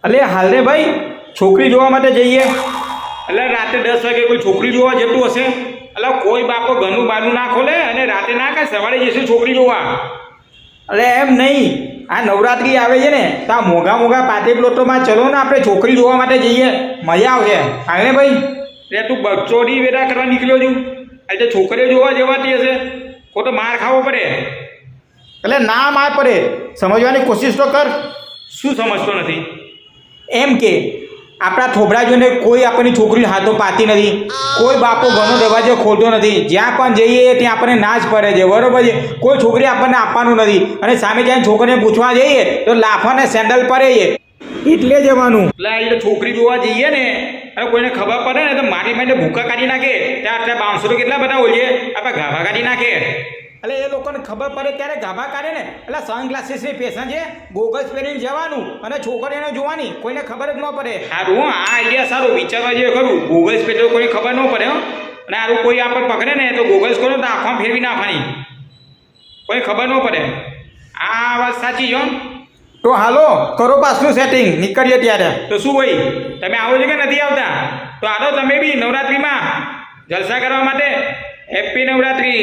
અલે હાલ રે ભાઈ છોકરી જોવા માટે જઈએ. એટલે રાતે 10 વાગે કોઈ છોકરી જોવા જતું હશે? એટલે કોઈ બાપો ઘરનું બારનું ના ખોલે અને રાતે ના કાંઈ સવારે જઈશું છોકરી જોવા. અલે એમ નહીં, આ નવરાત્રિ આવે છે ને તો આ મોંઘા મોંઘા પાર્ટી પ્લોટોમાં ચલો ને આપણે છોકરી જોવા માટે જઈએ, મજા આવશે. હાલ ને ભાઈ એટલે તું બચોડી વેરા કરવા નીકળ્યો છું, એટલે છોકરીઓ જોવા જવાતી હશે, ખોટો માર ખાવો પડે. એટલે ના માર પડે, સમજવાની કોશિશ તો કર. શું સમજતો નથી? એમ કે આપણા થોબડા જોઈને કોઈ આપણને છોકરી હાથો પાતી નથી, કોઈ બાપો ઘરનો દરવાજો ખોલતો નથી, જ્યાં પણ જઈએ ત્યાં આપણને ના જ પડે છે, બરોબર છે. કોઈ છોકરી આપણને આપવાનું નથી અને સામે જઈને છોકરીને પૂછવા જઈએ તો લાફાને સેન્ડલ પડે છે, એટલે જવાનું. એટલે છોકરી જોવા જઈએ ને અને કોઈને ખબર પડે ને તો મારી મારીને ભૂકા કાઢી નાખે. ત્યાં આટલા બાઉન્સરો કેટલા બધા હોય આપણે ગાભા કાઢી નાખે. એટલે એ લોકોને ખબર પડે ત્યારે ગાભા કાઢે ને. એટલે સનગ્લાસીસની ફેશન છે, ગોગલ્સ પહેરીને જવાનું અને છોકરીઓને જોવાની, કોઈને ખબર જ ન પડે. સારું, આ આઈડિયા સારું, વિચારવા જેવું ખરું. ગોગલ્સ પહેરો કોઈ ખબર ન પડે હો. અને સારું કોઈ આપણે પકડે ને તો ગોગલ્સ કરો તો આંખમાં ફેરવી નાખવાની, કોઈ ખબર ન પડે. આ વાત સાચી છે. તો હાલો કરો પાસનું સેટિંગ, નીકળીએ ત્યારે. તો શું ભાઈ તમે આવો છો કે નથી આવતા? તો હાલો તમે બી નવરાત્રિમાં જલસા કરવા માટે. હેપી નવરાત્રિ.